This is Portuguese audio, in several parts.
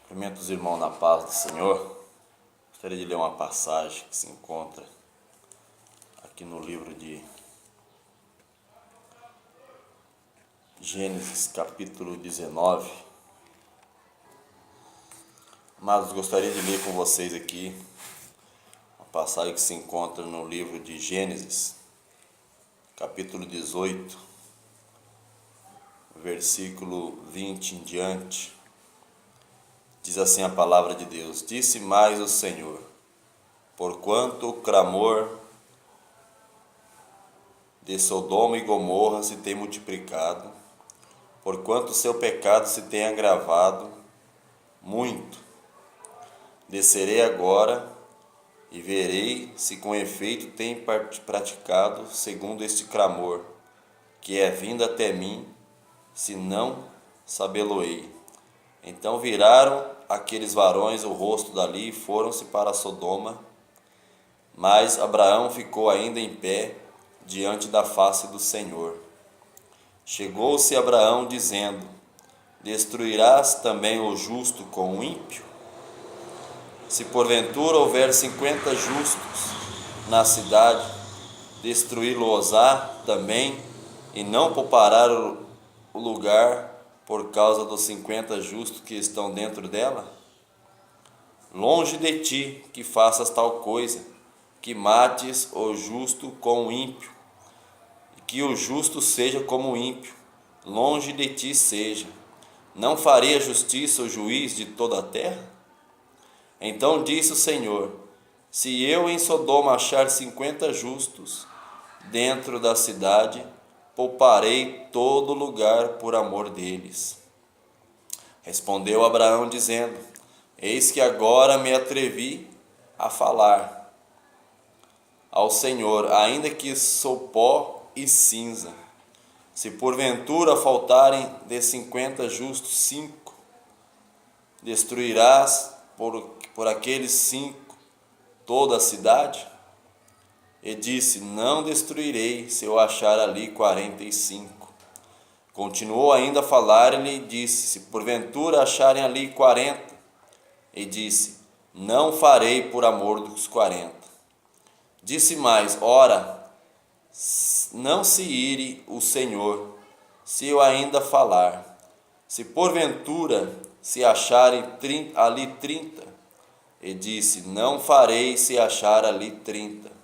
Cumprimento os irmãos na paz do Senhor. Gostaria de ler uma passagem que se encontra aqui no livro de Gênesis, capítulo 19. Amados, gostaria de ler com vocês aqui uma passagem que se encontra no livro de Gênesis, capítulo 18, versículo 20 em diante. Diz assim a palavra de Deus: Disse mais o Senhor: porquanto o clamor de Sodoma e Gomorra se tem multiplicado, porquanto o seu pecado se tem agravado muito, descerei agora e verei se com efeito tem praticado segundo este clamor, que é vindo até mim, se não sabê-lo-ei. Então viraram aqueles varões o rosto dali e foram-se para Sodoma, mas Abraão ficou ainda em pé diante da face do Senhor. Chegou-se Abraão dizendo: destruirás também o justo com o ímpio? Se porventura houver 50 justos na cidade, destruí-lo-ás também, e não poupará o lugar por causa dos 50 justos que estão dentro dela? Longe de ti que faças tal coisa, que mates o justo com o ímpio, e que o justo seja como o ímpio, longe de ti seja. Não farei a justiça o juiz de toda a terra? Então disse o Senhor: se eu em Sodoma achar 50 justos dentro da cidade, pouparei todo lugar por amor deles. Respondeu Abraão dizendo: eis que agora me atrevi a falar ao Senhor, ainda que sou pó e cinza. Se porventura faltarem de 50 justos 5, destruirás por aqueles 5 toda a cidade? E disse: não destruirei se eu achar ali 45. Continuou ainda a falar-lhe e disse: se porventura acharem ali 40. E disse: não farei por amor dos 40. Disse mais: ora, não se ire o Senhor, se eu ainda falar. Se porventura se acharem ali 30. E disse: não farei se achar ali 30.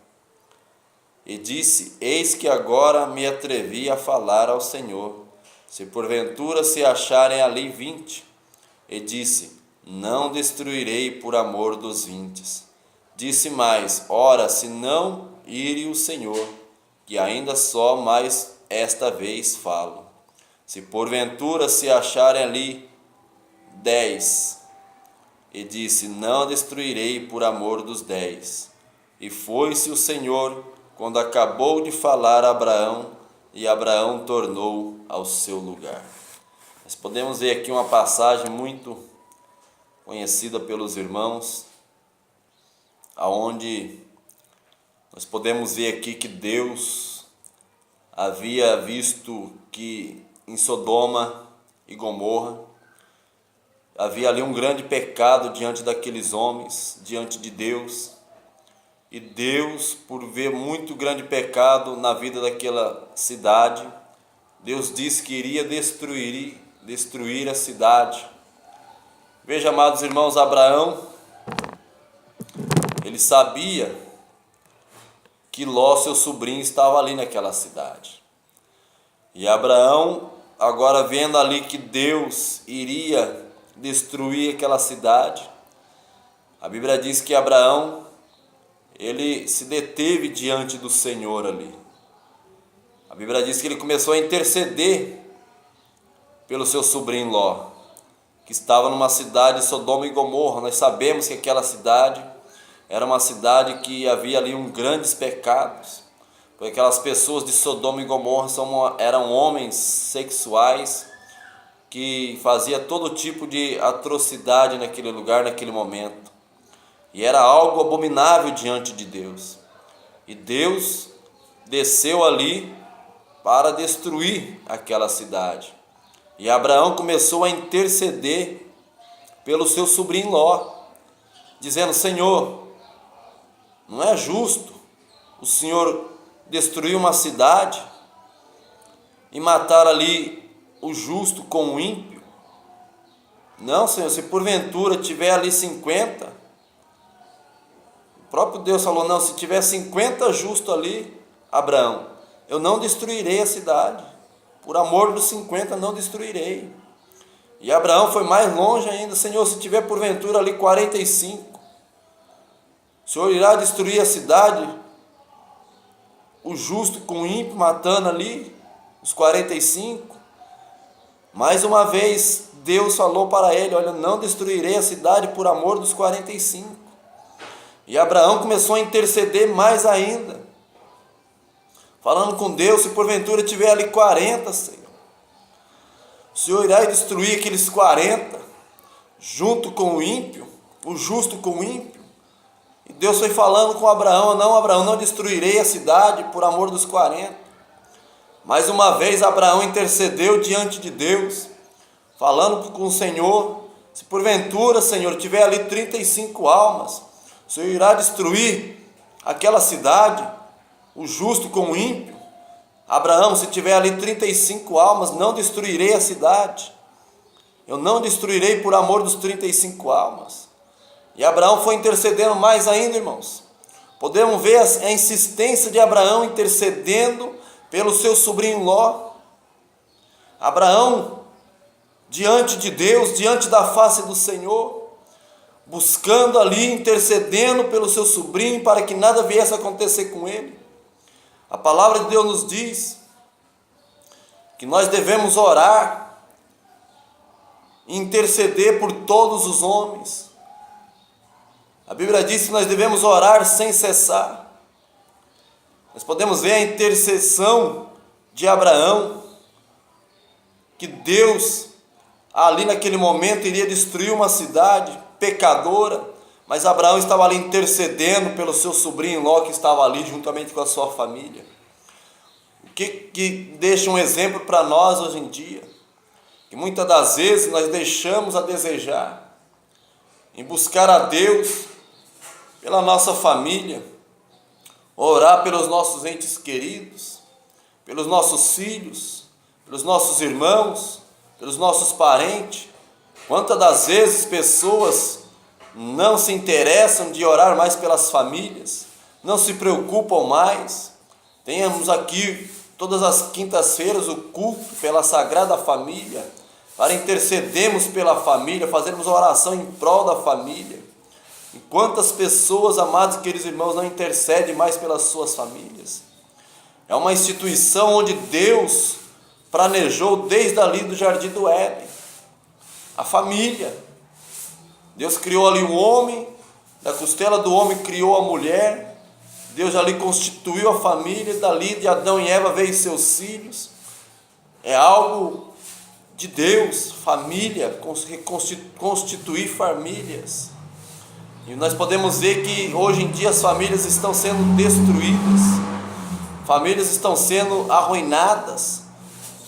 E disse: eis que agora me atrevi a falar ao Senhor, se porventura se acharem ali 20. E disse: não destruirei por amor dos 20. Disse mais: ora, se não ire o Senhor, que ainda só mais esta vez falo. Se porventura se acharem ali 10. E disse: não destruirei por amor dos 10. E foi-se o Senhor quando acabou de falar a Abraão, e Abraão tornou ao seu lugar. Nós podemos ver aqui uma passagem muito conhecida pelos irmãos, aonde nós podemos ver aqui que Deus havia visto que em Sodoma e Gomorra havia ali um grande pecado diante daqueles homens, diante de Deus. E Deus, por ver muito grande pecado na vida daquela cidade, Deus disse que iria destruir a cidade. Veja, amados irmãos, Abraão, ele sabia que Ló, seu sobrinho, estava ali naquela cidade. E Abraão, agora vendo ali que Deus iria destruir aquela cidade, a Bíblia diz que Abraão, ele se deteve diante do Senhor ali. A Bíblia diz que ele começou a interceder pelo seu sobrinho Ló, que estava numa cidade de Sodoma e Gomorra. Nós sabemos que aquela cidade era uma cidade que havia ali grandes pecados, porque aquelas pessoas de Sodoma e Gomorra eram homens sexuais que faziam todo tipo de atrocidade naquele lugar, naquele momento. E era algo abominável diante de Deus. E Deus desceu ali para destruir aquela cidade. E Abraão começou a interceder pelo seu sobrinho Ló, dizendo: Senhor, não é justo o Senhor destruir uma cidade e matar ali o justo com o ímpio? Não, Senhor, se porventura tiver ali 50, o próprio Deus falou: não, se tiver 50 justos ali, Abraão, eu não destruirei a cidade, por amor dos 50 não destruirei. E Abraão foi mais longe ainda: Senhor, se tiver porventura ali 45, o Senhor irá destruir a cidade, o justo com o ímpio, matando ali os 45? Mais uma vez Deus falou para ele: olha, não destruirei a cidade por amor dos 45. E Abraão começou a interceder mais ainda, falando com Deus: se porventura tiver ali 40, Senhor, o Senhor irá destruir aqueles 40, junto com o ímpio, o justo com o ímpio? E Deus foi falando com Abraão: não, Abraão, não destruirei a cidade por amor dos 40. Mais uma vez Abraão intercedeu diante de Deus, falando com o Senhor: se porventura, Senhor, tiver ali 35 almas, o Senhor irá destruir aquela cidade, o justo com o ímpio? Abraão, se tiver ali 35 almas, não destruirei a cidade, eu não destruirei por amor dos 35 almas. E Abraão foi intercedendo mais ainda, irmãos. Podemos ver a insistência de Abraão intercedendo pelo seu sobrinho Ló. Abraão, diante de Deus, diante da face do Senhor, buscando ali, intercedendo pelo seu sobrinho, para que nada viesse a acontecer com ele. A palavra de Deus nos diz que nós devemos orar e interceder por todos os homens. A Bíblia diz que nós devemos orar sem cessar. Nós podemos ver a intercessão de Abraão, que Deus ali naquele momento iria destruir uma cidade pecadora, mas Abraão estava ali intercedendo pelo seu sobrinho Ló, que estava ali juntamente com a sua família. O que deixa um exemplo para nós hoje em dia? Que muitas das vezes nós deixamos a desejar em buscar a Deus pela nossa família, orar pelos nossos entes queridos, pelos nossos filhos, pelos nossos irmãos, pelos nossos parentes. Quantas das vezes pessoas não se interessam de orar mais pelas famílias, não se preocupam mais. Temos aqui todas as quintas-feiras o culto pela Sagrada Família, para intercedermos pela família, fazermos oração em prol da família. E quantas pessoas, amados e queridos irmãos, não intercedem mais pelas suas famílias? É uma instituição onde Deus planejou desde ali do Jardim do Éden, a família. Deus criou ali o homem, da costela do homem criou a mulher. Deus ali constituiu a família, dali de Adão e Eva veio seus filhos. É algo de Deus, família, constituir famílias. E nós podemos ver que hoje em dia as famílias estão sendo destruídas, famílias estão sendo arruinadas,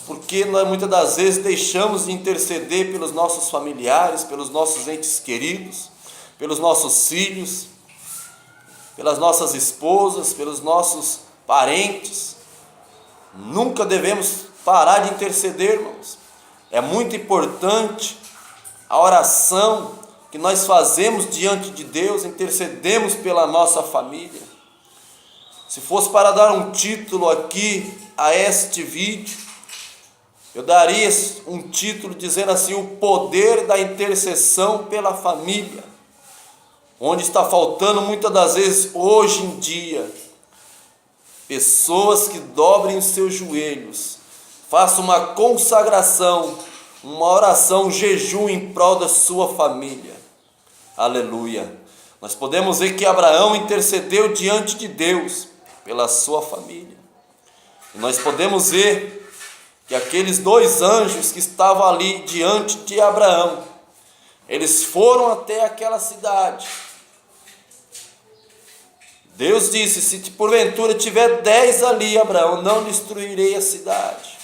porque nós muitas das vezes deixamos de interceder pelos nossos familiares, pelos nossos entes queridos, pelos nossos filhos, pelas nossas esposas, pelos nossos parentes. Nunca devemos parar de interceder, irmãos. É muito importante a oração que nós fazemos diante de Deus, intercedemos pela nossa família. Se fosse para dar um título aqui a este vídeo, eu daria um título dizendo assim: o poder da intercessão pela família, onde está faltando muitas das vezes hoje em dia pessoas que dobrem os seus joelhos, façam uma consagração, uma oração, um jejum em prol da sua família. Aleluia. Nós podemos ver que Abraão intercedeu diante de Deus pela sua família. E nós podemos ver que aqueles 2 anjos que estavam ali diante de Abraão, eles foram até aquela cidade. Deus disse: se porventura tiver 10 ali, Abraão, não destruirei a cidade.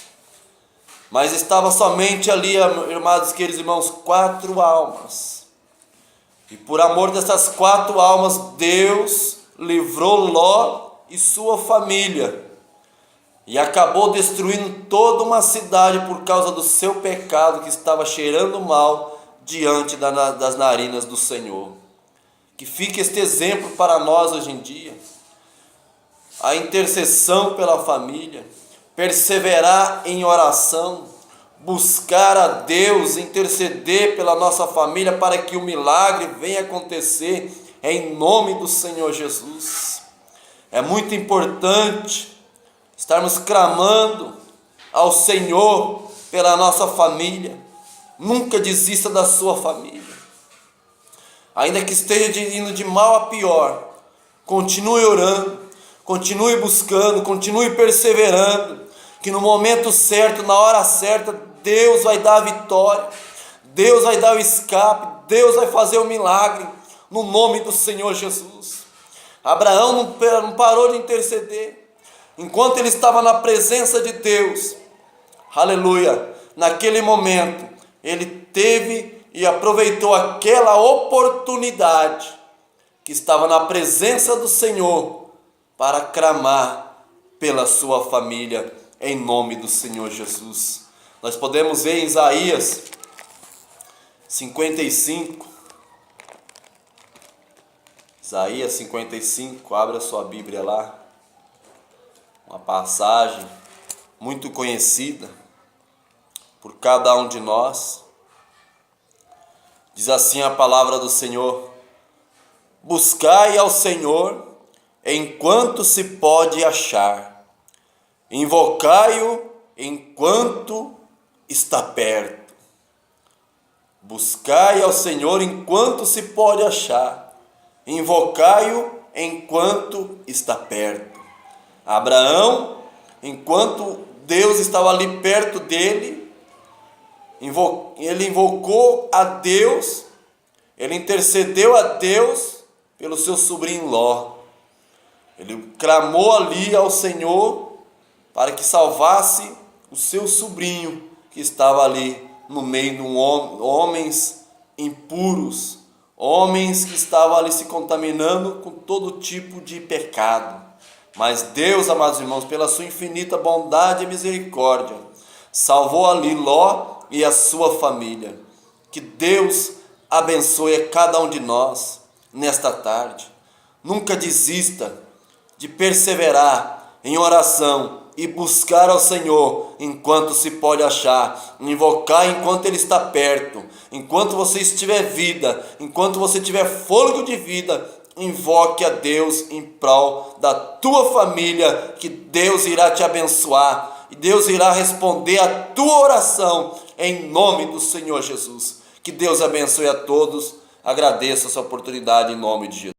Mas estava somente ali, amados queridos irmãos, 4 almas. E por amor dessas 4 almas, Deus livrou Ló e sua família. E acabou destruindo toda uma cidade por causa do seu pecado, que estava cheirando mal diante das narinas do Senhor. Que fique este exemplo para nós hoje em dia. A intercessão pela família, perseverar em oração, buscar a Deus, interceder pela nossa família para que o milagre venha acontecer em nome do Senhor Jesus. É muito importante estarmos clamando ao Senhor pela nossa família. Nunca desista da sua família. Ainda que esteja indo de mal a pior, continue orando, continue buscando, continue perseverando, que no momento certo, na hora certa, Deus vai dar a vitória, Deus vai dar o escape, Deus vai fazer o milagre, no nome do Senhor Jesus. Abraão não parou de interceder, enquanto ele estava na presença de Deus, aleluia, naquele momento, ele teve e aproveitou aquela oportunidade que estava na presença do Senhor para clamar pela sua família, em nome do Senhor Jesus. Nós podemos ver em Isaías 55, Isaías 55, abra sua Bíblia lá, uma passagem muito conhecida por cada um de nós. Diz assim a palavra do Senhor: buscai ao Senhor enquanto se pode achar, invocai-o enquanto está perto. Buscai ao Senhor enquanto se pode achar, invocai-o enquanto está perto. Abraão, enquanto Deus estava ali perto dele, ele invocou a Deus, ele intercedeu a Deus pelo seu sobrinho Ló. Ele clamou ali ao Senhor para que salvasse o seu sobrinho, que estava ali no meio de homens impuros, homens que estavam ali se contaminando com todo tipo de pecado. Mas Deus, amados irmãos, pela sua infinita bondade e misericórdia, salvou ali Ló e a sua família. Que Deus abençoe a cada um de nós nesta tarde. Nunca desista de perseverar em oração e buscar ao Senhor enquanto se pode achar, invocar enquanto Ele está perto, enquanto você estiver vida, enquanto você tiver fôlego de vida, invoque a Deus em prol da tua família, que Deus irá te abençoar e Deus irá responder a tua oração em nome do Senhor Jesus. Que Deus abençoe a todos. Agradeço essa oportunidade em nome de Jesus.